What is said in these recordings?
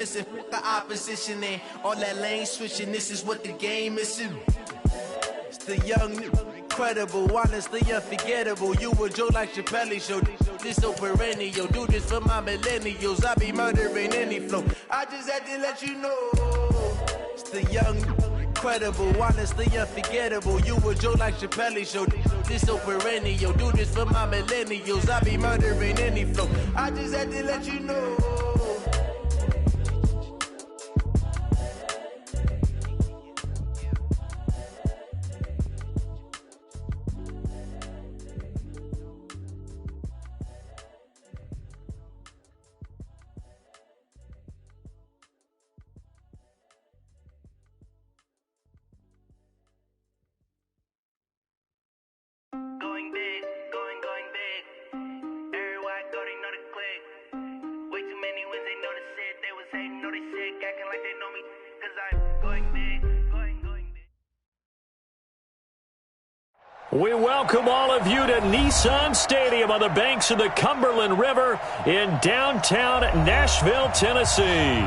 Listen, the opposition and all that lane switching. This is what the game is. It's the young, incredible, honestly unforgettable. You a joke like Chappelle show. This so perennial. Do this for my millennials. I be murdering any flow. I just had to let you know. It's the young, incredible, honestly unforgettable. You a joke like Chappelle show. This so perennial. Do this for my millennials. I be murdering any flow. I just had to let you know. We welcome all of you to Nissan Stadium on the banks of the Cumberland River in downtown Nashville, Tennessee.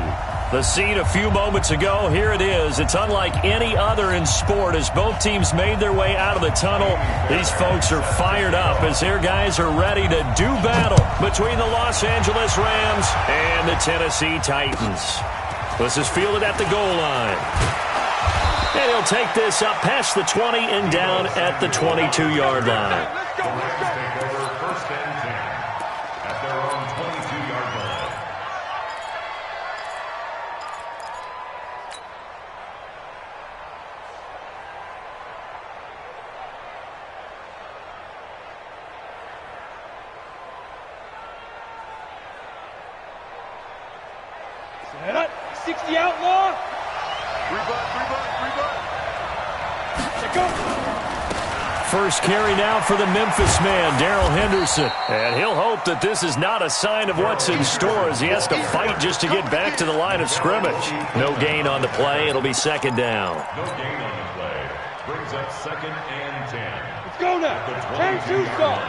The scene a few moments ago, here it is. It's unlike any other in sport as both teams made their way out of the tunnel. These folks are fired up as their guys are ready to do battle between the Los Angeles Rams and the Tennessee Titans. This is fielded at the goal line. And he'll take this up past the 20 and down at the 22-yard line. Let's go. Take over first and 10 at their own 22-yard line. Set up. 60 outlaw. Rebut. First carry now for the Memphis man, Darrell Henderson. And he'll hope that this is not a sign of what's in store as he has to fight just to get back to the line of scrimmage. No gain on the play. It'll be second down. No gain on the play. Brings up second and 10. Let's go now. Turn shoes off.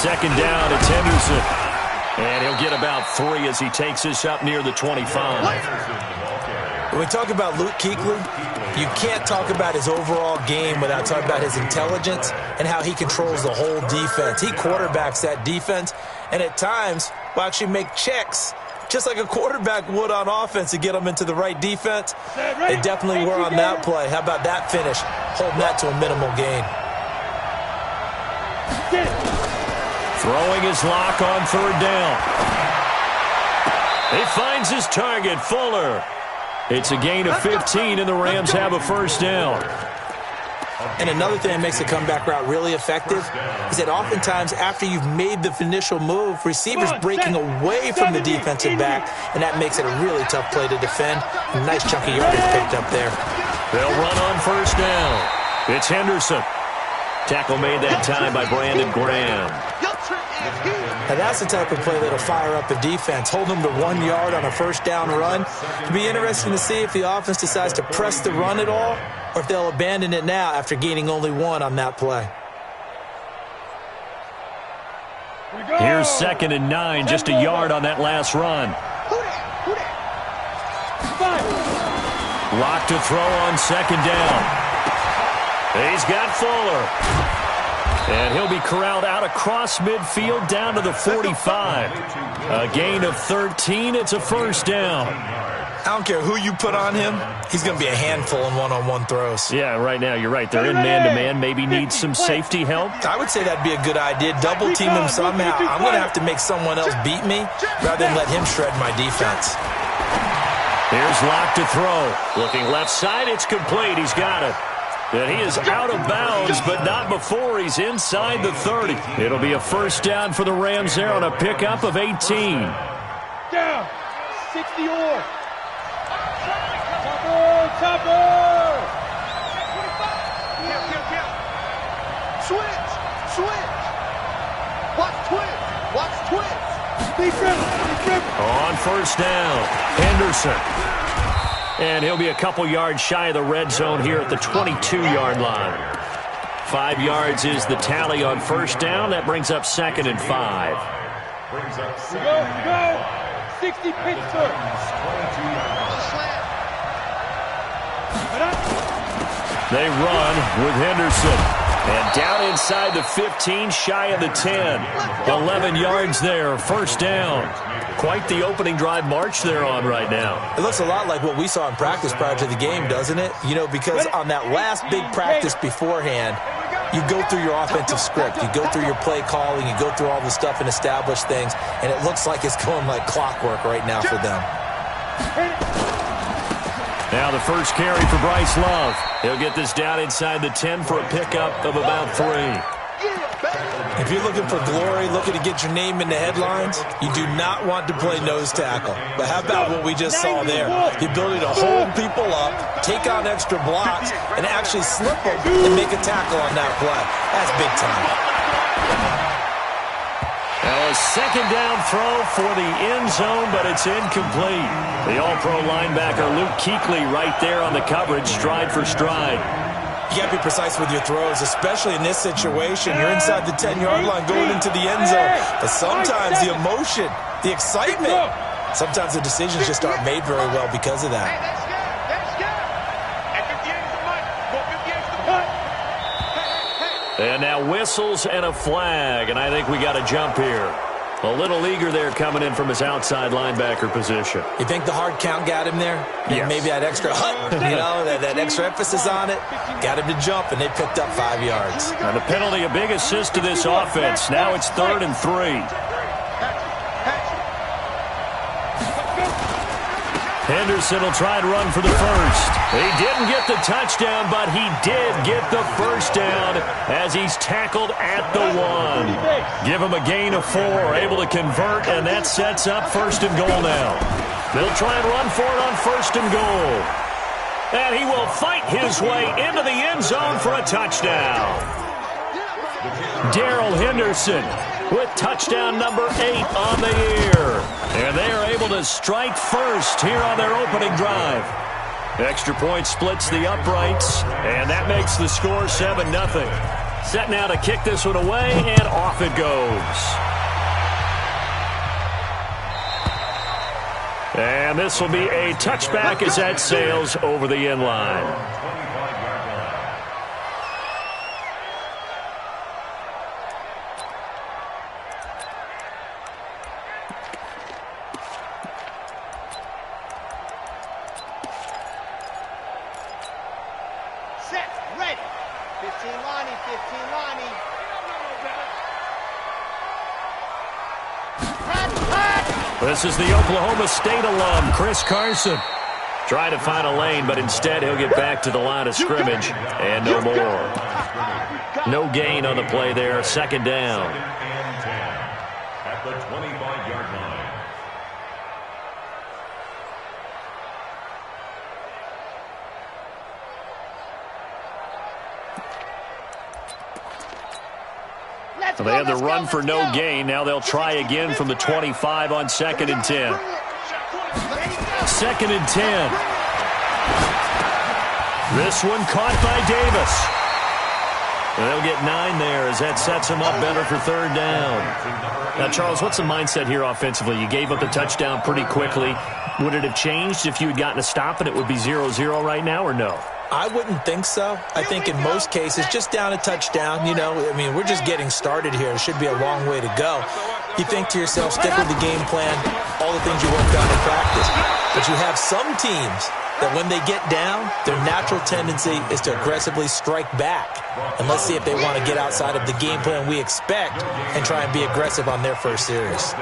Second down, it's Henderson. And he'll get about 3 as he takes this up near the 25. When we talk about Luke Kuechly, you can't talk about his overall game without talking about his intelligence and how he controls the whole defense. He quarterbacks that defense, and at times will actually make checks just like a quarterback would on offense to get them into the right defense. They definitely were on that play. How about that finish? Holding that to a minimal gain. Throwing his lock on third down. He finds his target, Fuller. It's a gain of 15, and the Rams have a first down. And another thing that makes the comeback route really effective is that oftentimes after you've made the initial move, receivers breaking away from the defensive back, and that makes it a really tough play to defend. A nice chunky yardage picked up there. They'll run on first down. It's Henderson. Tackle made that time by Brandon Graham. Now that's the type of play that'll fire up the defense. Hold them to 1 yard on a first down run. It'll be interesting to see if the offense decides to press the run at all or if they'll abandon it now after gaining only 1 on that play. Here's second and 9, just a yard on that last run. Lock to throw on second down. He's got Fuller. And he'll be corralled out across midfield down to the 45. A gain of 13. It's a first down. I don't care who you put on him. He's going to be a handful in one-on-one throws. Yeah, right now, you're right. They're in man-to-man. Maybe needs some safety help. I would say that'd be a good idea. Double team him somehow. I'm going to have to make someone else beat me rather than let him shred my defense. Here's Lock to throw. Looking left side. It's complete. He's got it. And he is out of bounds, but not before he's inside the 30. It'll be a first down for the Rams there on a pickup of 18. Down. 60 or. Topper. Switch. Watch twist. On first down, Henderson. And he'll be a couple yards shy of the red zone here at the 22-yard line. 5 yards is the tally on first down. That brings up 2nd and 5. Go. 60 Pittsburgh. They run with Henderson. And down inside the 15, shy of the 10. 11 yards there, first down. Quite the opening drive march they're on right now. It looks a lot like what we saw in practice prior to the game, doesn't it? You know, because on that last big practice beforehand, you go through your offensive script. You go through your play calling. You go through all the stuff and establish things. And it looks like it's going like clockwork right now for them. Now the first carry for Bryce Love. He'll get this down inside the 10 for a pickup of about 3. If you're looking for glory, looking to get your name in the headlines, you do not want to play nose tackle. But how about what we just saw there? The ability to hold people up, take on extra blocks, and actually slip them and make a tackle on that play. That's big time. A second down throw for the end zone, but it's incomplete. The All-Pro linebacker Luke Kuechly right there on the coverage, stride for stride. You got to be precise with your throws, especially in this situation. You're inside the 10-yard line going into the end zone. But sometimes the emotion, the excitement, sometimes the decisions just aren't made very well because of that. And now whistles and a flag, and I think we got a jump here. A little eager there coming in from his outside linebacker position. You think the hard count got him there? Yes. Maybe that extra that extra emphasis on it got him to jump, and they picked up 5 yards. And the penalty, a big assist to this offense. Now it's 3rd and 3. Henderson will try and run for the first. He didn't get the touchdown, but he did get the first down as he's tackled at the 1. Give him a gain of 4, able to convert, and that sets up 1st and goal now. They'll try and run for it on 1st and goal. And he will fight his way into the end zone for a touchdown. Darrell Henderson with touchdown number 8 on the year. And they are able to strike first here on their opening drive. Extra point splits the uprights, and that makes the score 7-0. Set now to kick this one away, and off it goes. And this will be a touchback as that sails over the end line. This is the Oklahoma State alum, Chris Carson. Trying to find a lane, but instead he'll get back to the line of scrimmage, and no more. No gain on the play there, 2nd down. At the 25-yard line. They had the run for no gain. Now they'll try again from the 25 on 2nd and 10. 2nd and 10. This one caught by Davis. And they'll get 9 there as that sets him up better for 3rd down. Now, Charles, what's the mindset here offensively? You gave up the touchdown pretty quickly. Would it have changed if you had gotten a stop and it would be 0-0 right now, or no? I wouldn't think so. I think in most cases, just down a touchdown, you know, I mean, we're just getting started here. It should be a long way to go. You think to yourself, stick with the game plan, all the things you worked on in practice. But you have some teams that when they get down, their natural tendency is to aggressively strike back. And let's see if they want to get outside of the game plan we expect and try and be aggressive on their first series.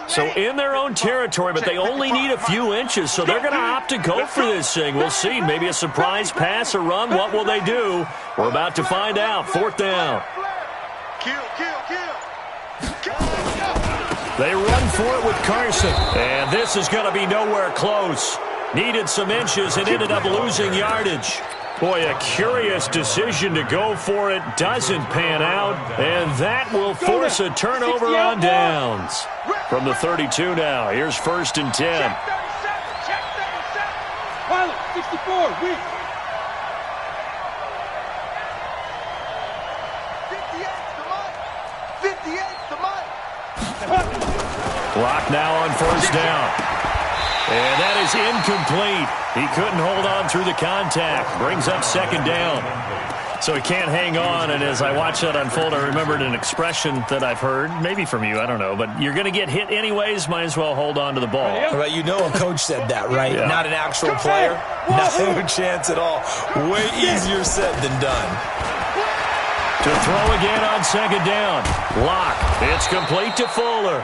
So in their own territory, but they only need a few inches, so they're going to opt to go for this thing. We'll see. Maybe a surprise pass or run. What will they do? We're about to find out. 4th down. They run for it with Carson. And this is going to be nowhere close. Needed some inches and ended up losing yardage. Boy, a curious decision to go for it. Doesn't pan out. And that will force a turnover on downs. From the 32 now, here's 1st and 10. Check 37. Pilot, 64, weak. 58's the mic. Clock now on 1st down. And that is incomplete. He couldn't hold on through the contact. Brings up 2nd down. So he can't hang on, and as I watch that unfold, I remembered an expression that I've heard, maybe from you, I don't know, but you're going to get hit anyways, might as well hold on to the ball. Well, you know a coach said that, right? Yeah. Not an actual player. No chance at all. Way easier said than done. To throw again on 2nd down. Lock. It's complete to Fuller.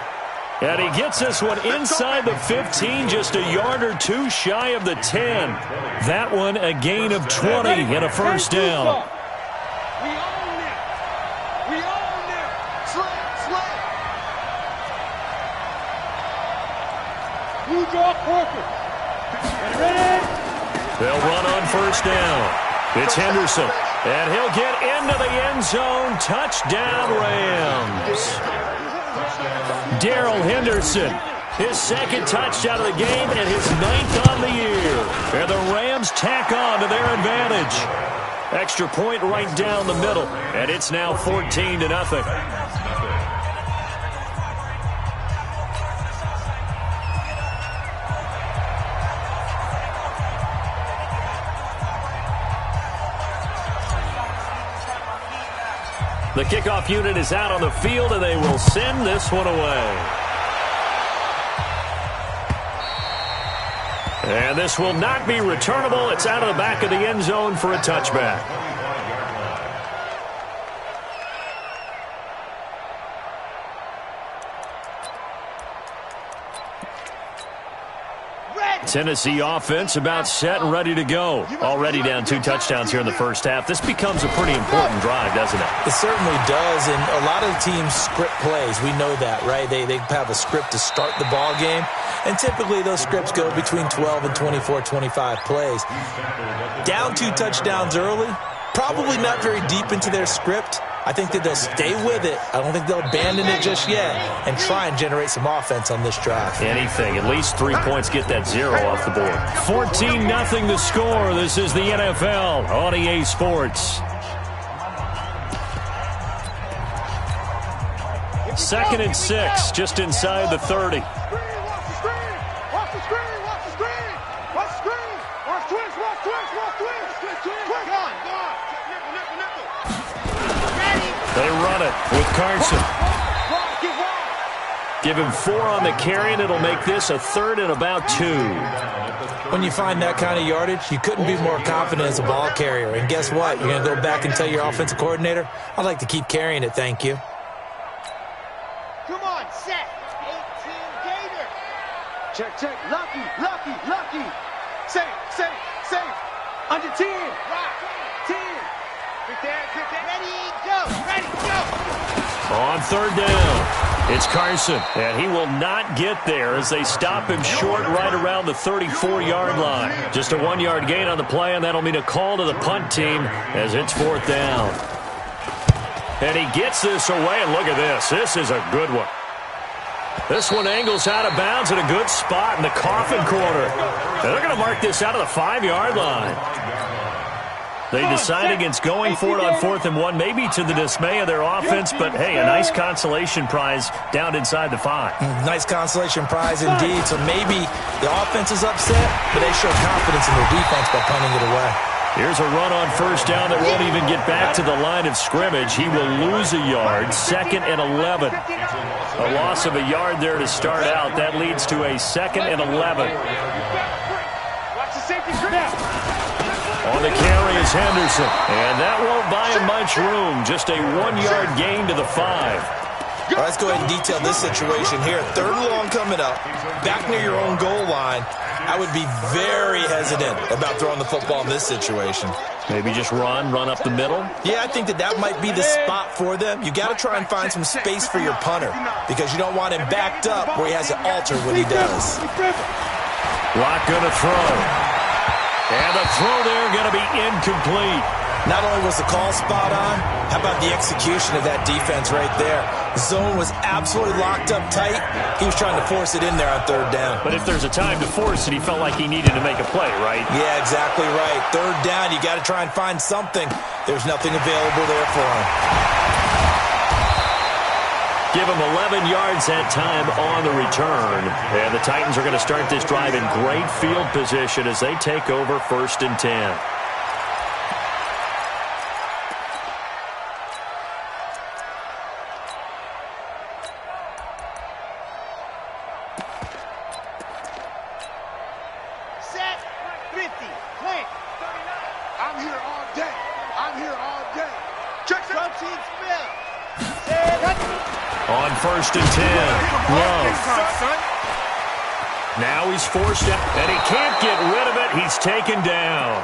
And he gets this one inside the 15, just a yard or two shy of the 10. That one a gain of 20 and a 1st down. We own it. We own it. Slam. Blue draw Parker. Get ready. They'll run on 1st down. It's Henderson. And he'll get into the end zone. Touchdown, Rams. Darrell Henderson, his 2nd touchdown of the game and his 9th on the year. And the Rams tack on to their advantage. Extra point right down the middle, and it's now 14-0. The kickoff unit is out on the field, and they will send this one away. And this will not be returnable. It's out of the back of the end zone for a touchback. Tennessee offense about set and ready to go. Already down 2 touchdowns here in the 1st half. This becomes a pretty important drive, doesn't it? It certainly does, and a lot of teams script plays. We know that, right? They have a script to start the ball game, and typically those scripts go between 12 and 24, 25 plays. Down 2 touchdowns early, probably not very deep into their script. I think that they'll stay with it. I don't think they'll abandon it just yet and try and generate some offense on this drive. Anything. At least 3 points get that 0 off the board. 14-0 the score. This is the NFL on EA Sports. 2nd and 6, just inside the 30. Watch the screen. Watch twist. Gone. They run it with Carson. Give him 4 on the carry, and it'll make this a 3rd and about 2. When you find that kind of yardage, you couldn't be more confident as a ball carrier. And guess what? You're going to go back and tell your offensive coordinator, I'd like to keep carrying it, thank you. Come on, set. 18 Gator. Check. Lucky. Safe. Under 10. Rock. 10. Good there. Ready, go. On 3rd down, it's Carson, and he will not get there as they stop him short right around the 34-yard line. Just a 1-yard gain on the play, and that'll mean a call to the punt team as it's 4th down. And he gets this away, and look at this. This is a good one. This one angles out of bounds in a good spot in the coffin corner. And they're going to mark this out of the 5-yard line. They decide against going for it on 4th and 1, maybe to the dismay of their offense, but hey, a nice consolation prize down inside the 5. Nice consolation prize indeed. So maybe the offense is upset, but they show confidence in their defense by punting it away. Here's a run on 1st down that won't even get back to the line of scrimmage. He will lose a yard, 2nd and 11. A loss of a yard there to start out. That leads to a 2nd and 11. Watch the safety grab. On the carry is Henderson, and that won't buy him much room. Just a 1-yard gain to the 5. All right, let's go ahead and detail this situation here. 3rd and long coming up, back near your own goal line. I would be very hesitant about throwing the football in this situation. Maybe just run up the middle? Yeah, I think that might be the spot for them. You got to try and find some space for your punter because you don't want him backed up where he has to alter what he does. Lock going to throw. And the throw there going to be incomplete. Not only was the call spot on, how about the execution of that defense right there? Zone was absolutely locked up tight. He was trying to force it in there on third down. But if there's a time to force it, he felt like he needed to make a play, right? Yeah, exactly right. Third down, you got to try and find something. There's nothing available there for him. Give him 11 yards that time on the return. And the Titans are going to start this drive in great field position as they take over 1st and 10. Set. 50. Plant. 39. I'm here all day. I'm here all day. Check it. Protein spill. On 1st and 10, Love. Now he's forced out, and he can't get rid of it. He's taken down.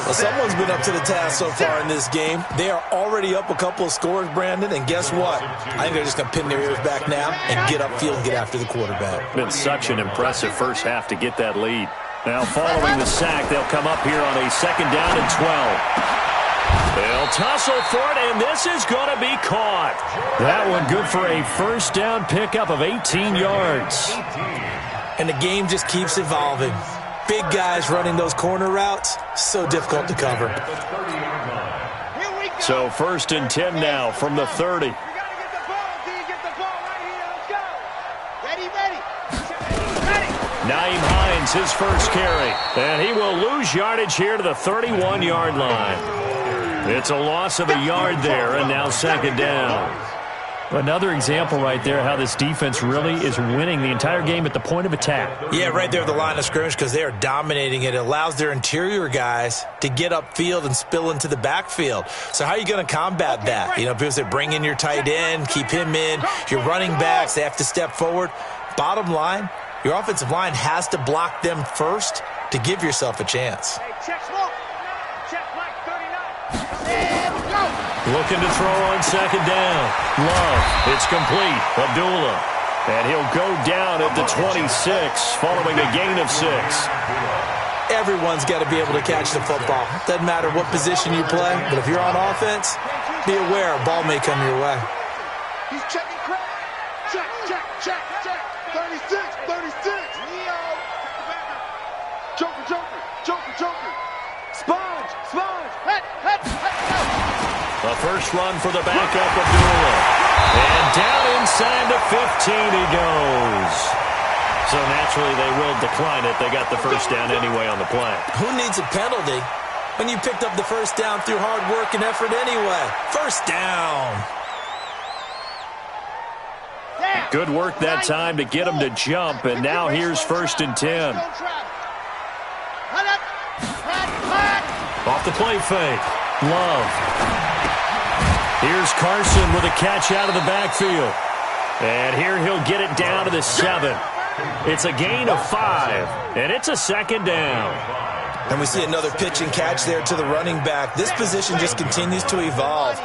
Well, someone's been up to the task so far in this game. They are already up a couple of scores, Brandon, and guess what? I think they're just going to pin their ears back now and get upfield and get after the quarterback. Been such an impressive first half to get that lead. Now following the sack, they'll come up here on a 2nd down and 12. They'll tussle for it, and this is going to be caught. That one good for a 1st down pickup of 18 yards. And the game just keeps evolving. Big guys running those corner routes, so difficult to cover. So 1st and 10 now from the 30. You got to get the ball. Do you get the ball right here? Let's go. Ready, ready. Ready. Naeem Hines, his first carry. And he will lose yardage here to the 31-yard line. It's a loss of a yard there, and now 2nd down. Another example right there how this defense really is winning the entire game at the point of attack. Yeah, right there at the line of scrimmage because they are dominating it. It allows their interior guys to get upfield and spill into the backfield. So how are you going to combat that? You know, people say bring in your tight end, keep him in. Your running backs, they have to step forward. Bottom line, your offensive line has to block them first to give yourself a chance. Hey, check smoke. Check Mike, 39. And go. Looking to throw on 2nd down. Love. It's complete. Abdullah. And he'll go down at the 26 following a gain of 6. Everyone's got to be able to catch the football. Doesn't matter what position you play, but if you're on offense, be aware a ball may come your way. He's checking crap. Check, check, check, check. 36, 36. Leo. Joker, joker, joker, joker. Sponge, sponge. Head, head, head, head. The first run for the backup, Abdullah. And down inside the 15 he goes. So naturally they will decline it. They got the first down anyway on the play. Who needs a penalty when you picked up the first down through hard work and effort anyway? First down. Good work that time to get him to jump, and now here's 1st and 10. Off the play fake. Love. Here's Carson with a catch out of the backfield. And here he'll get it down to the 7. It's a gain of 5, and it's a 2nd down. And we see another pitch and catch there to the running back. This position just continues to evolve.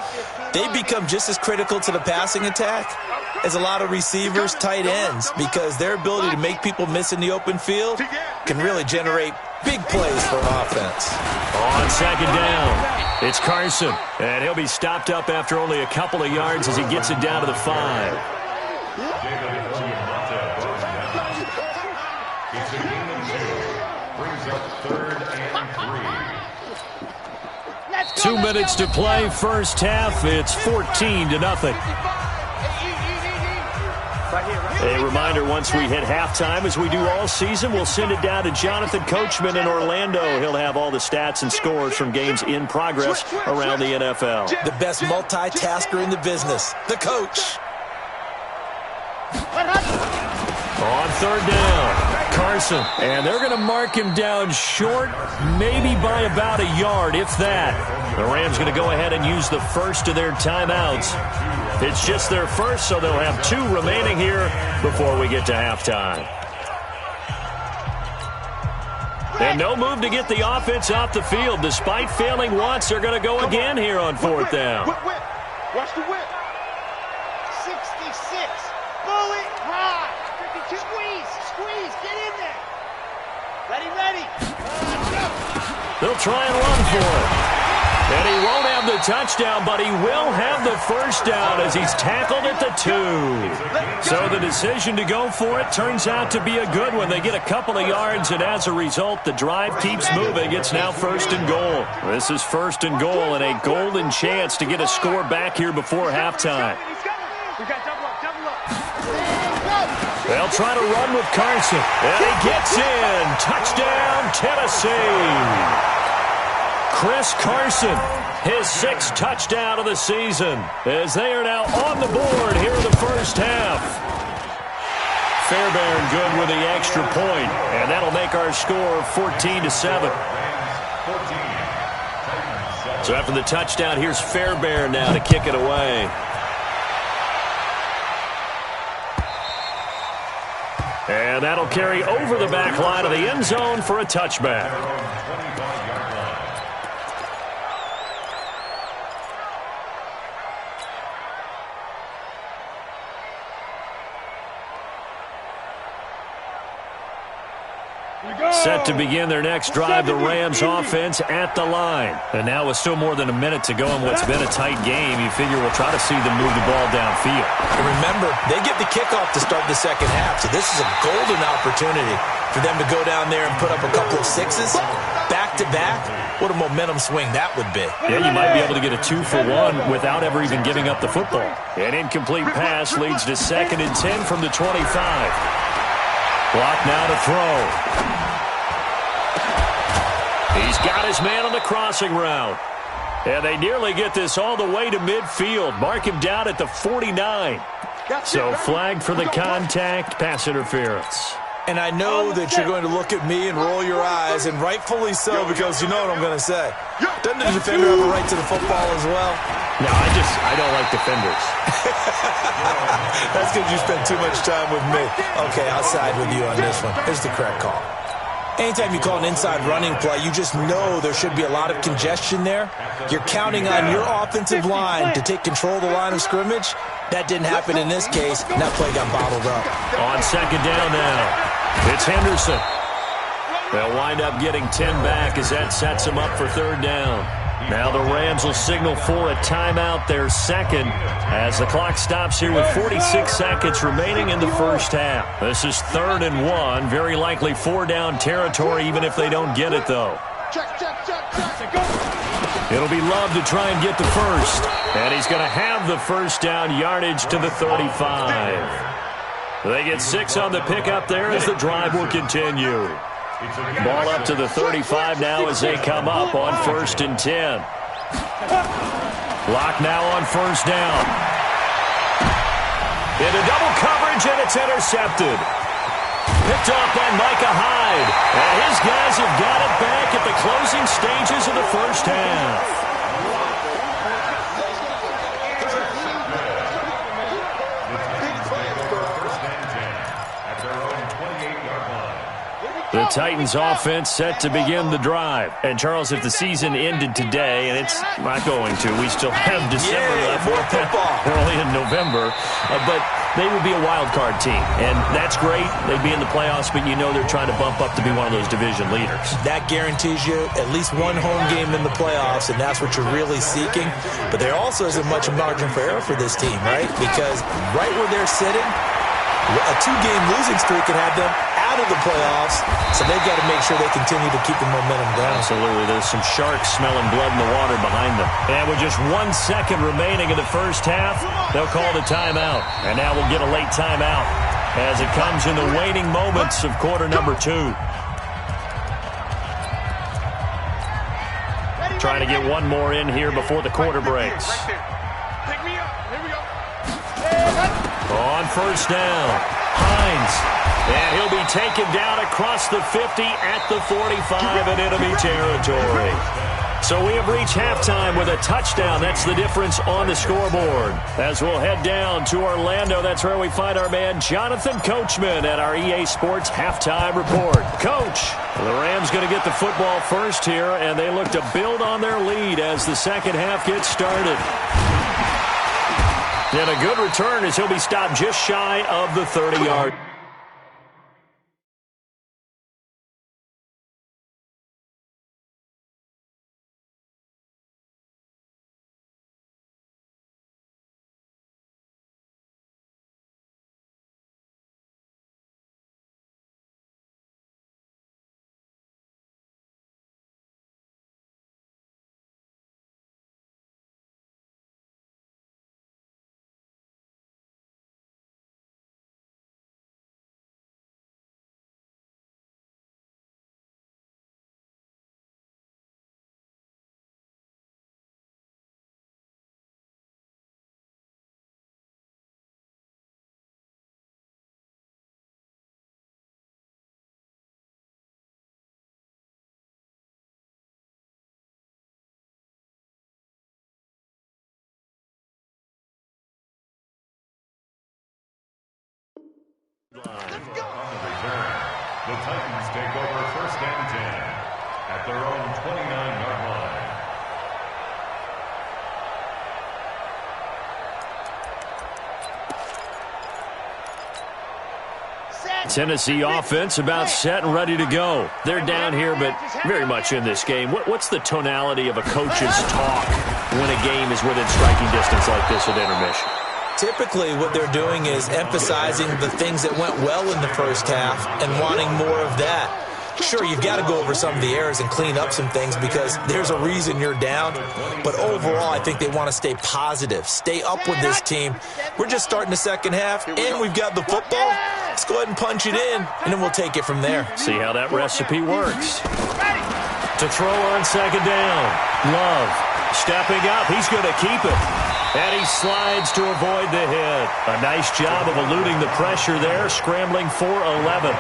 They become just as critical to the passing attack as a lot of receivers, tight ends, because their ability to make people miss in the open field can really generate big plays for an offense. On 2nd down, it's Carson, and he'll be stopped up after only a couple of yards as he gets it down to the 5. It's a gain of 2. Brings up 3rd and 3. 2 minutes to play, first half. It's 14-0. A reminder, once we hit halftime, as we do all season, we'll send it down to Jonathan Coachman in Orlando. He'll have all the stats and scores from games in progress around the NFL. The best multitasker in the business, the coach. On 3rd down, Carson. And they're going to mark him down short, maybe by about a yard, if that. The Rams going to go ahead and use the first of their timeouts. It's just their first, so they'll have 2 remaining here before we get to halftime. And no move to get the offense off the field. Despite failing once, they're going to go again here on 4th down. Whip, whip. Watch the whip. 66. Bullet ride. Squeeze, squeeze. Get in there. Ready, ready. Go. They'll try and run for it. And he won't have the touchdown, but he will have the first down as he's tackled at the 2. So the decision to go for it turns out to be a good one. They get a couple of yards, and as a result, the drive keeps moving. It's now 1st and goal. This is 1st and goal and a golden chance to get a score back here before halftime. They'll try to run with Carson. And he gets in. Touchdown, Tennessee. Chris Carson, his 6th touchdown of the season, as they are now on the board here in the first half. Fairbairn good with the extra point, and that'll make our score 14-7. So after the touchdown, here's Fairbairn now to kick it away. And that'll carry over the back line of the end zone for a touchback. Set to begin their next drive, the Rams offense at the line. And now with still more than a minute to go in what's been a tight game, you figure we'll try to see them move the ball downfield. And remember, they get the kickoff to start the second half, so this is a golden opportunity for them to go down there and put up a couple of 6s back-to-back. What a momentum swing that would be. Yeah, you might be able to get a 2-for-1 without ever even giving up the football. An incomplete pass leads to 2nd and 10 from the 25. Block now to throw. He's got his man on the crossing route. And they nearly get this all the way to midfield. Mark him down at the 49. So flagged for the contact, pass interference. And I know that you're going to look at me and roll your eyes, and rightfully so, because you know what I'm going to say. Doesn't the defender have a right to the football as well? No, I don't like defenders. That's because you spend too much time with me. Okay, I'll side with you on this one. Here's the correct call. Anytime you call an inside running play, you just know there should be a lot of congestion there. You're counting on your offensive line to take control of the line of scrimmage. That didn't happen in this case, and that play got bottled up. On 2nd down now, it's Henderson. They'll wind up getting 10 back as that sets them up for 3rd down. Now the Rams will signal for a timeout, their 2nd, as the clock stops here with 46 seconds remaining in the first half. This is 3rd and 1, very likely 4-down territory, even if they don't get it, though. It'll be Love to try and get the first, and he's going to have the first down yardage to the 35. They get 6 on the pickup there as the drive will continue. Ball up to the 35 now as they come up on 1st and 10. Lock now on 1st down. Into double coverage, and it's intercepted. Picked off by Micah Hyde. And his guys have got it back at the closing stages of the first half. The Titans offense set to begin the drive. And, Charles, if the season ended today, and it's not going to, we still have December left. More football. We're only in November. But they would be a wild card team. And that's great. They'd be in the playoffs, but you know they're trying to bump up to be one of those division leaders. That guarantees you at least one home game in the playoffs, and that's what you're really seeking. But there also isn't much margin for error for this team, right? Because right where they're sitting, a 2-game losing streak can have them out of the playoffs, so they've got to make sure they continue to keep the momentum going. Absolutely. There's some sharks smelling blood in the water behind them. And with just 1 second remaining in the first half, they'll call the timeout. And now we'll get a late timeout as it comes in the waning moments of quarter number 2. Trying to get one more in here before the quarter breaks. On 1st down, Hines. And he'll be taken down across the 50 at the 45 in enemy territory. So we have reached halftime with a touchdown. That's the difference on the scoreboard. As we'll head down to Orlando, that's where we find our man Jonathan Coachman at our EA Sports Halftime Report. Coach, the Rams going to get the football first here, and they look to build on their lead as the second half gets started. And a good return as he'll be stopped just shy of the 30-yard Let's go. On the return, the Titans take over 1st and 10 at their own 29-yard line. Tennessee offense about set and ready to go. They're down here, but very much in this game. What's the tonality of a coach's talk when a game is within striking distance like this at intermission? Typically, what they're doing is emphasizing the things that went well in the first half and wanting more of that. Sure, you've got to go over some of the errors and clean up some things because there's a reason you're down. But overall, I think they want to stay positive, stay up with this team. We're just starting the second half, and we've got the football. Let's go ahead and punch it in, and then we'll take it from there. See how that recipe works. To throw on second down. Love stepping up. He's going to keep it. And he slides to avoid the hit. A nice job of eluding the pressure there, scrambling for 11.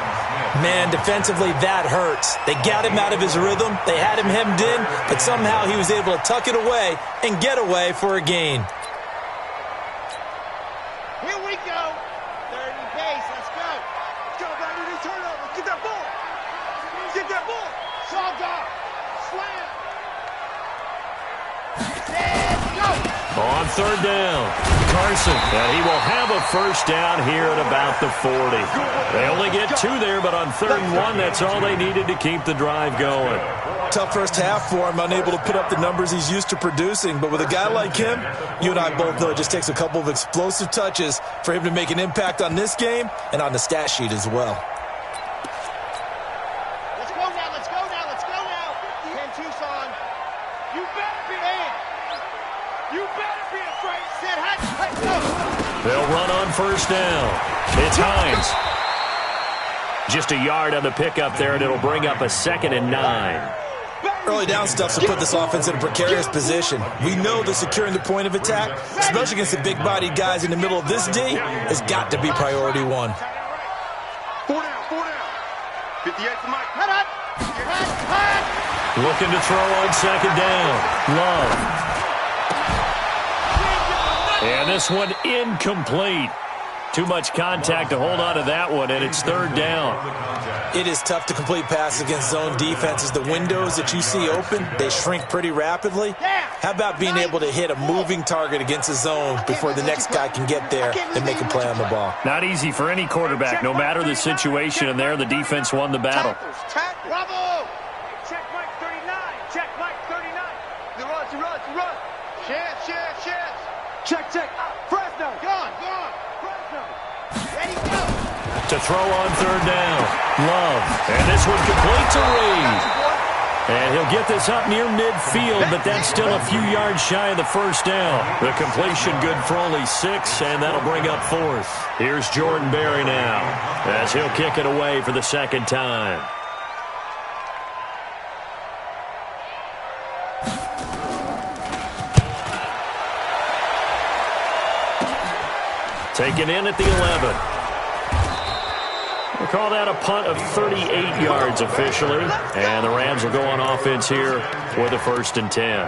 Man, defensively, that hurts. They got him out of his rhythm. They had him hemmed in, but somehow he was able to tuck it away and get away for a gain. Here we go. Third and pace. Let's go. Let's go, baby. Turnover. Get that ball. Get that ball. Sawdog. Slam. Let's go. On third down, Carson, and he will have a first down here at about the 40. They only get 2 there, but on 3rd and 1, that's all they needed to keep the drive going. Tough first half for him, unable to put up the numbers he's used to producing. But with a guy like him, you and I both know it just takes a couple of explosive touches for him to make an impact on this game and on the stat sheet as well. Let's go now. Let's go now. Let's go now. 10 Tucson. You better be in. You better be afraid. Set high. Let's go. They'll run on first down. It's Hines. Just a yard on the pickup there, and it'll bring up a 2nd and 9. Early down stuff's to put this offense in a precarious position. We know that securing the point of attack, especially against the big-bodied guys in the middle of this D, has got to be priority 1. 4 down. 4 down. 58 for Mike. Hut. Looking to throw on second down. Love. And this one incomplete. Too much contact to hold on to that one, and it's 3rd down. It is tough to complete passes against zone defenses. The windows that you see open, they shrink pretty rapidly. How about being able to hit a moving target against a zone before the next guy can get there and make a play on the ball? Not easy for any quarterback, no matter the situation, and there the defense won the battle. Bravo. Check Mike 39. Check Mike 39. The run. Chance. Check. Fresno. Gone. Fresno. Ready, go. To throw on 3rd down. Love. And this one complete to Reed. And he'll get this up near midfield, but that's still a few yards shy of the first down. The completion good for only 6, and that'll bring up 4th. Here's Jordan Berry now, as he'll kick it away for the 2nd time. Taken in at the 11. We'll call that a punt of 38 yards officially. And the Rams will go on offense here with a 1st and 10.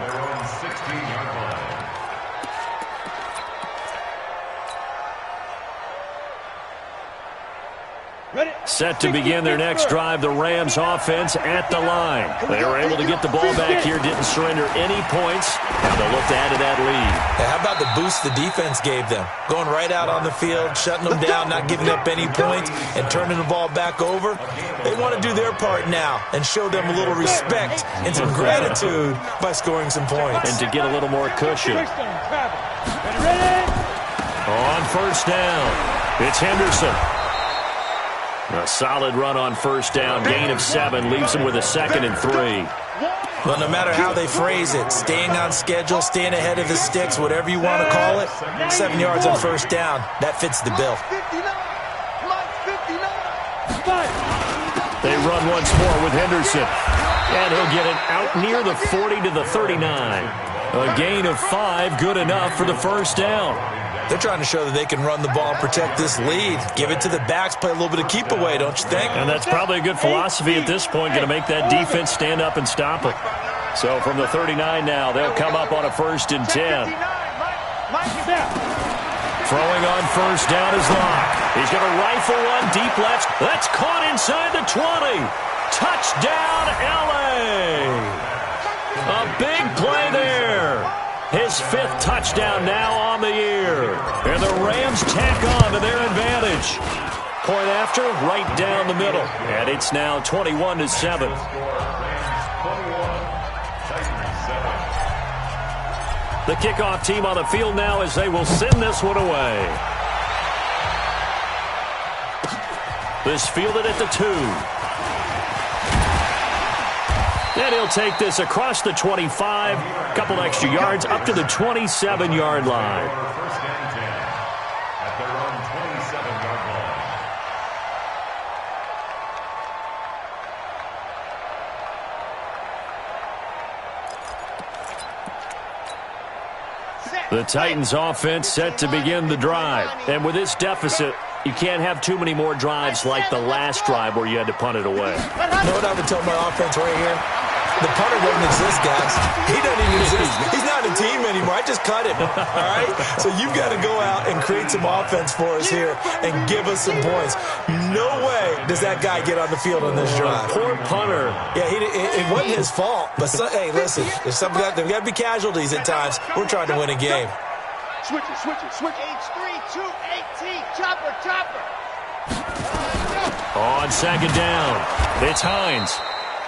Set to begin their next drive, the Rams offense at the line. They were able to get the ball back here, didn't surrender any points, and they'll look to add to that lead. Yeah, how about the boost the defense gave them? Going right out on the field, shutting them down, not giving up any points, and turning the ball back over. They want to do their part now and show them a little respect and some gratitude by scoring some points. And to get a little more cushion. On first down, it's Henderson. A solid run on first down, gain of 7, leaves them with a 2nd and 3. Well, no matter how they phrase it, staying on schedule, staying ahead of the sticks, whatever you want to call it, 7 yards on first down, that fits the bill. They run once more with Henderson, and he'll get it out near the 40 to the 39. A gain of 5, good enough for the first down. They're trying to show that they can run the ball and protect this lead. Give it to the backs, play a little bit of keep away, don't you think? And that's probably a good philosophy at this point, going to make that defense stand up and stop it. So from the 39 now, they'll come up on a 1st and 10. Throwing on first down is Locke. He's going to rifle one deep left. That's caught inside the 20. Touchdown, L.A. A big play there. His 5th touchdown now on the year. And the Rams tack on to their advantage. Point after, right down the middle. And it's now 21-7. The kickoff team on the field now as they will send this one away. This fielded at the 2. And he'll take this across the 25, a couple extra yards, up to the 27-yard line. First and 10 at their own 27-yard line. The Titans offense set to begin the drive. And with this deficit, you can't have too many more drives like the last drive where you had to punt it away. You know what I would tell my offense right here? The punter doesn't exist, guys. He doesn't even exist. He's not a team anymore. I just cut him, all right? So you've got to go out and create some offense for us here and give us some points. No way does that guy get on the field on this drive. Poor punter. Yeah, it wasn't his fault. But, hey, listen, there's got to be casualties at times. We're trying to win a game. Switch it. H3, 218, chopper. On second down, it's Hines.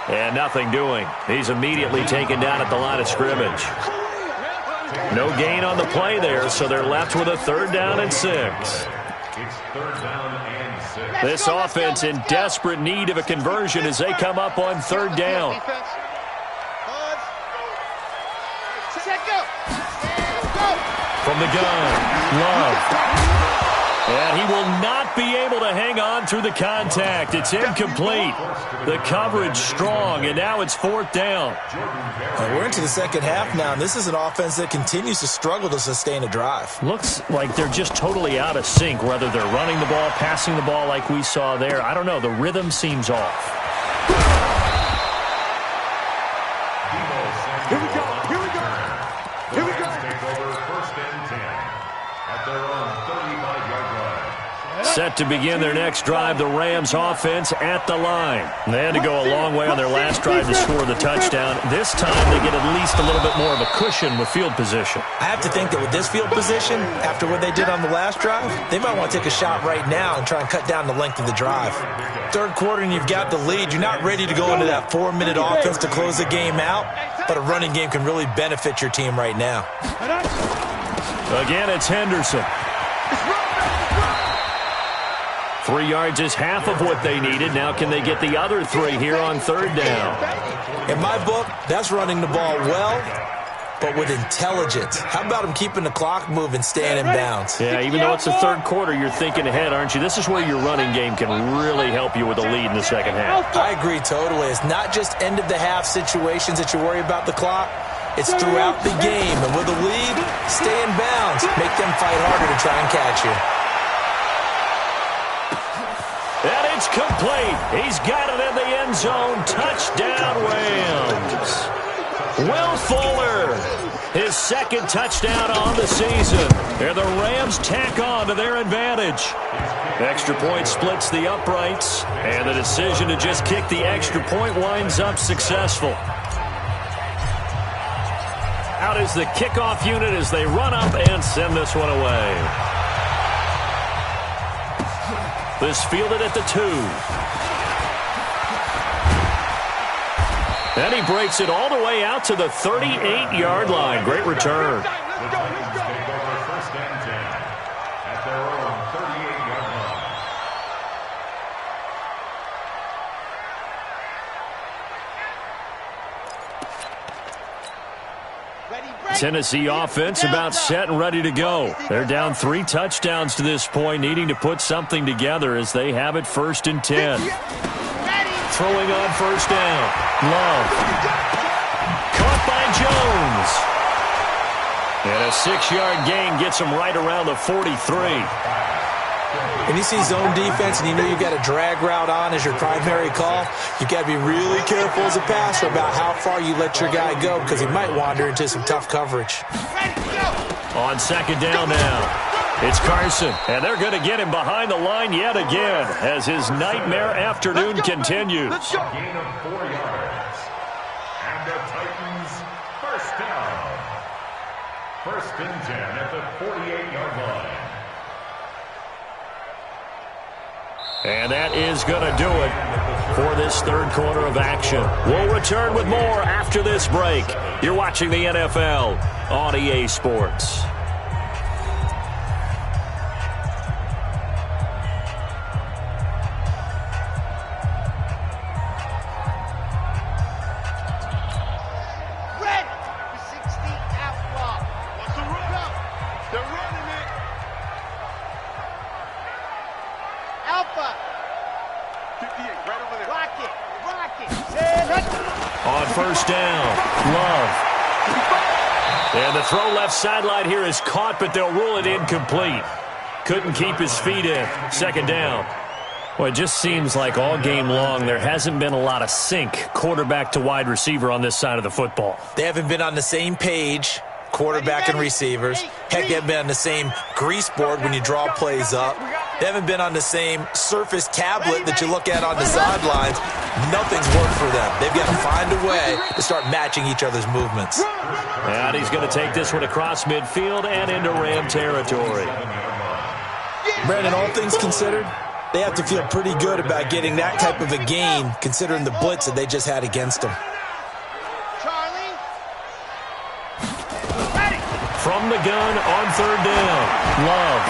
And nothing doing. He's immediately taken down at the line of scrimmage. No gain on the play there, so they're left with a 3rd down and 6. It's 3rd down and 6. This offense in desperate need of a conversion as they come up on 3rd down. From the gun, Love. And he will not be able to hang on through the contact. It's incomplete. The coverage strong, and now it's 4th down. We're into the second half now, and this is an offense that continues to struggle to sustain a drive. Looks like they're just totally out of sync, whether they're running the ball, passing the ball like we saw there. I don't know. The rhythm seems off. Here we go. Take over 1st and 10 at their own 35-yard line. Set to begin their next drive, the Rams offense at the line. They had to go a long way on their last drive to score the touchdown. This time they get at least a little bit more of a cushion with field position. I have to think that with this field position, after what they did on the last drive, they might want to take a shot right now and try and cut down the length of the drive. 3rd quarter and you've got the lead. You're not ready to go into that 4-minute offense to close the game out, but a running game can really benefit your team right now. Again, it's Henderson. 3 yards is half of what they needed. Now can they get the other 3 here on 3rd down? In my book, that's running the ball well, but with intelligence. How about him keeping the clock moving, staying in bounds? Yeah, even though it's the 3rd quarter, you're thinking ahead, aren't you? This is where your running game can really help you with a lead in the second half. I agree totally. It's not just end-of-the-half situations that you worry about the clock. It's throughout the game. And with a lead, stay in bounds. Make them fight harder to try and catch you. And it's complete. He's got it in the end zone. Touchdown, Rams. Will Fuller, his 2nd touchdown on the season. And the Rams tack on to their advantage. Extra point splits the uprights. And the decision to just kick the extra point winds up successful. Out is the kickoff unit as they run up and send this one away. This fielded at the 2. And he breaks it all the way out to the 38-yard line. Great return. The Titans take over 1st and 10 at their own 38-yard line. Tennessee offense about set and ready to go. They're down 3 touchdowns to this point, needing to put something together as they have it 1st and 10. Throwing on 1st down. Love. Caught by Jones. And a 6-yard gain gets him right around the 43. When you see zone defense and you know you've got a drag route on as your primary call, you've got to be really careful as a passer about how far you let your guy go because he might wander into some tough coverage. On 2nd down now. It's Carson, and they're going to get him behind the line yet again as his nightmare afternoon continues. Gain of 4 yards. And the Titans first down. 1st and 10 at the 48-yard line. And that is going to do it for this third quarter of action. We'll return with more after this break. You're watching the NFL on EA Sports. On first down, Love. And the throw left sideline here is caught, but they'll rule it incomplete. Couldn't keep his feet in. 2nd down. Well, it just seems like all game long there hasn't been a lot of sync quarterback to wide receiver on this side of the football. They haven't been on the same page, quarterback and receivers. Heck, they haven't been on the same grease board when you draw plays up. They haven't been on the same Surface tablet that you look at on the sidelines. Nothing's worked for them. They've got to find a way to start matching each other's movements. And he's going to take this one across midfield and into Ram territory. Brandon, all things considered, they have to feel pretty good about getting that type of a gain considering the blitz that they just had against them. From the gun on 3rd down, Love.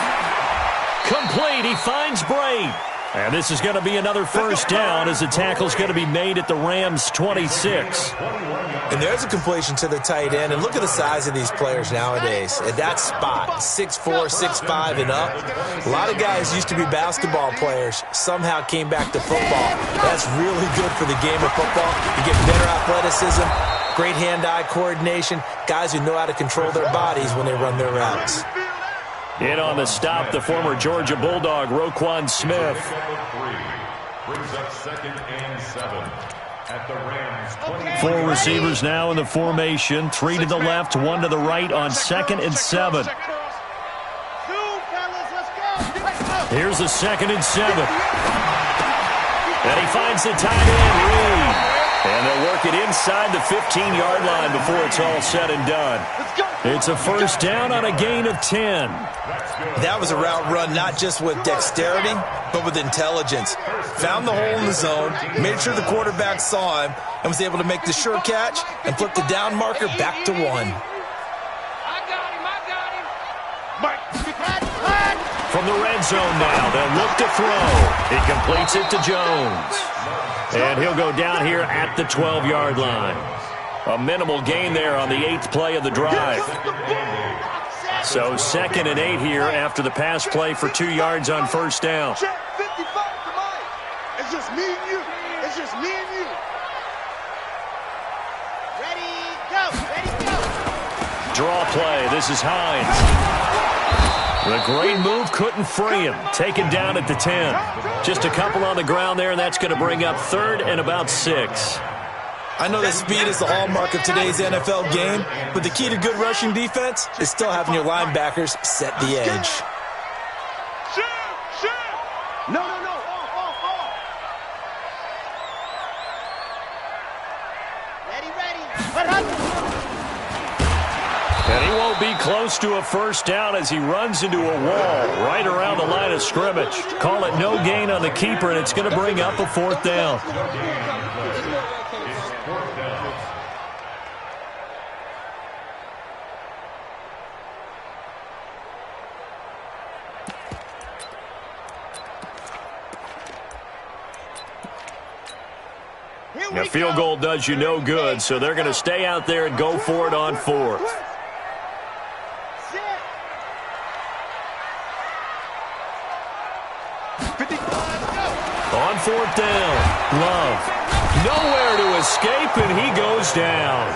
Complete, he finds Bray. And this is going to be another first down as the tackle's going to be made at the Rams' 26. And there's a completion to the tight end. And look at the size of these players nowadays. At that spot, 6'4", 6'5", and up. A lot of guys used to be basketball players, somehow came back to football. That's really good for the game of football. You get better athleticism, great hand-eye coordination, guys who know how to control their bodies when they run their routes. In on the stop, the former Georgia Bulldog, Roquan Smith. Brings up 2nd and 7 at the Rams. 4 receivers now in the formation. 3 to the left, 1 to the right on 2nd and 7. Here's the 2nd and 7. And he finds the tight end, Reed. And they'll work it inside the 15-yard line before it's all said and done. It's a first down on a gain of 10. That was a route run not just with dexterity, but with intelligence. Found the hole in the zone, made sure the quarterback saw him, and was able to make the sure catch and flip the down marker back to 1. I got him. From the red zone now, they'll look to throw. He completes it to Jones. And he'll go down here at the 12-yard line. A minimal gain there on the 8th play of the drive. So 2nd and 8 here after the pass play for 2 yards on first down. Check 55 tonight. It's just me and you. It's just me and you. Ready, go. Ready, go. Draw play. This is Hines. The great move couldn't free him. Taken down at the 10. Just a couple on the ground there, and that's going to bring up 3rd and about 6. I know that speed is the hallmark of today's NFL game, but the key to good rushing defense is still having your linebackers set the edge. No. Ready. And he won't be close to a first down as he runs into a wall right around the line of scrimmage. Call it no gain on the keeper, and it's going to bring up a 4th down. A field goal does you no good, so they're going to stay out there and go for it on 4th. On 4th down, Love. Nowhere to escape, and he goes down.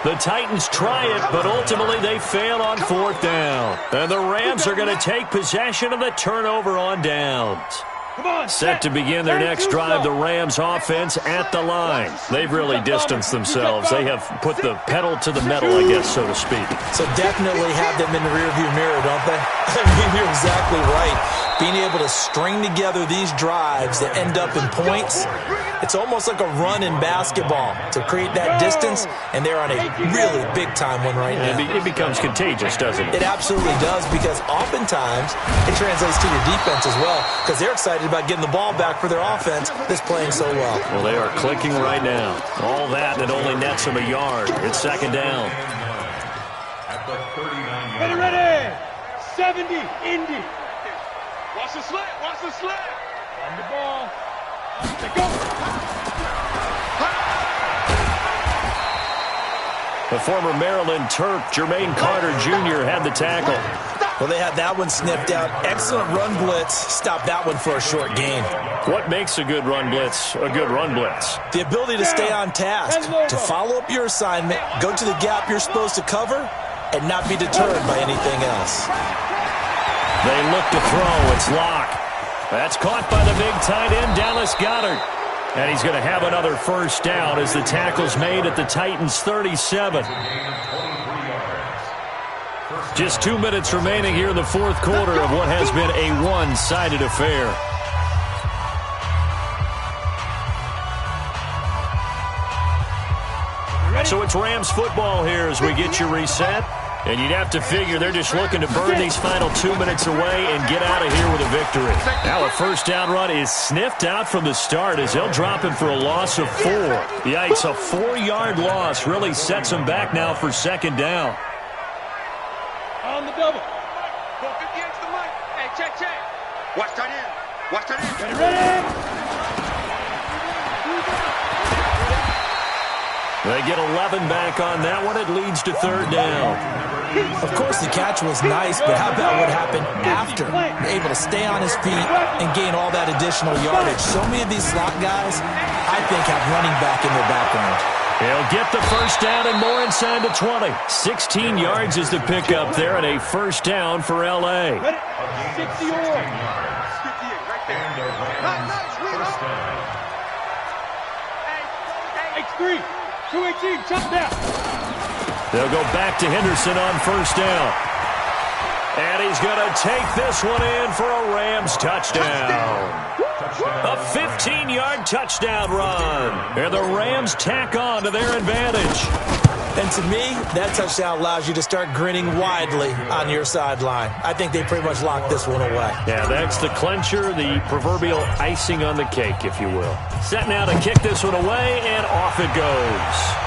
The Titans try it, but ultimately they fail on 4th down. And the Rams are going to take possession of the turnover on downs. Set to begin their next drive, the Rams offense at the line. They've really distanced themselves. They have put the pedal to the metal, I guess, so to speak. So definitely have them in the rearview mirror, don't they? I mean, you're exactly right. Being able to string together these drives that end up in points, it's almost like a run in basketball to create that distance, and they're on a really big-time one right now. It becomes contagious, doesn't it? It absolutely does, because oftentimes it translates to your defense as well, because they're excited about getting the ball back for their offense that's playing so well. Well, they are clicking right now. All that only nets them a yard. It's second down. At the 39-yard line. Ready, 70, Indy. Watch the slant, watch the slant. On the ball. Let go. The former Maryland Terp, Jermaine Carter Jr., had the tackle. Well, they had that one sniffed out. Excellent run blitz. Stopped that one for a short gain. What makes a good run blitz a good run blitz? The ability to stay on task, to follow up your assignment, go to the gap you're supposed to cover, and not be deterred by anything else. They look to throw. It's Locke. That's caught by the big tight end, Dallas Goedert. And he's going to have another first down as the tackle's made at the Titans' 37. Just 2 minutes remaining here in the fourth quarter of what has been a one-sided affair. So it's Rams football here as we get you reset. And you'd have to figure they're just looking to burn these final 2 minutes away and get out of here with a victory. Now a first down run is sniffed out from the start as they'll drop him for a loss of 4. Yikes, a 4-yard loss really sets them back now for second down. On the double. 450 into the mic. Hey, check. Watch tight end. Watch tight end. Ready. They get 11 back on that one. It leads to third down. Of course, the catch was nice, but how about what happened after? Able to stay on his feet and gain all that additional yardage. So many of these slot guys, I think, have running back in their background. He'll get the first down and more inside the 20. 16 yards is the pickup there and a first down for L.A. 60 yards. X3. 218, touchdown. They'll go back to Henderson on first down. And he's going to take this one in for a Rams touchdown. A 15-yard touchdown run. And the Rams tack on to their advantage. And to me, that touchdown allows you to start grinning widely on your sideline. I think they pretty much locked this one away. Yeah, that's the clincher, the proverbial icing on the cake, if you will. Set now to kick this one away, and off it goes.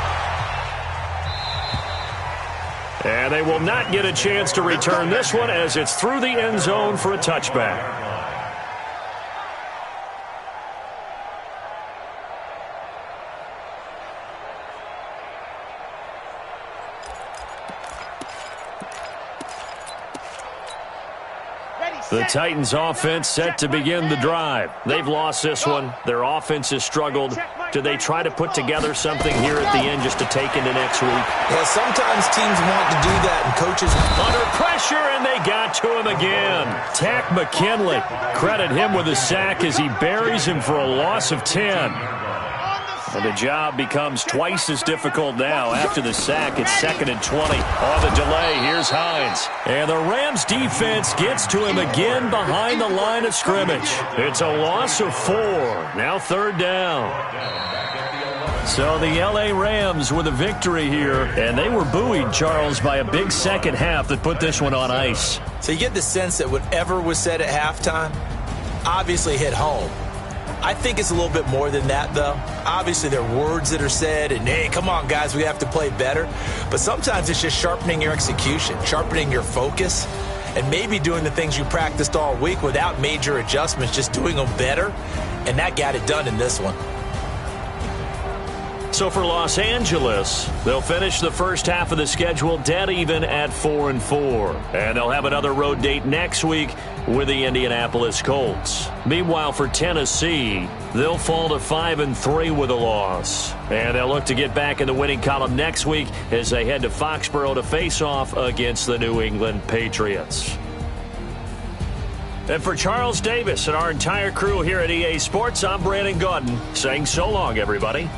And they will not get a chance to return this one as it's through the end zone for a touchback. The Titans offense set to begin the drive. They've lost this one. Their offense has struggled. Do they try to put together something here at the end just to take into next week? Yeah, sometimes teams want to do that, and coaches under pressure, and they got to him again. Tack McKinley. Credit him with a sack as he buries him for a loss of 10. And the job becomes twice as difficult now. After the sack, it's 2nd and 20. On the delay, here's Hines. And the Rams defense gets to him again behind the line of scrimmage. It's a loss of 4. Now third down. So the L.A. Rams with a victory here. And they were buoyed, Charles, by a big second half that put this one on ice. So you get the sense that whatever was said at halftime obviously hit home. I think it's a little bit more than that, though. Obviously, there are words that are said, and, hey, come on, guys, we have to play better. But sometimes it's just sharpening your execution, sharpening your focus, and maybe doing the things you practiced all week without major adjustments, just doing them better, and that got it done in this one. So for Los Angeles, they'll finish the first half of the schedule dead even at 4-4. And they'll have another road date next week with the Indianapolis Colts. Meanwhile, for Tennessee, they'll fall to 5-3 with a loss. And they'll look to get back in the winning column next week as they head to Foxborough to face off against the New England Patriots. And for Charles Davis and our entire crew here at EA Sports, I'm Brandon Gaudin saying so long, everybody.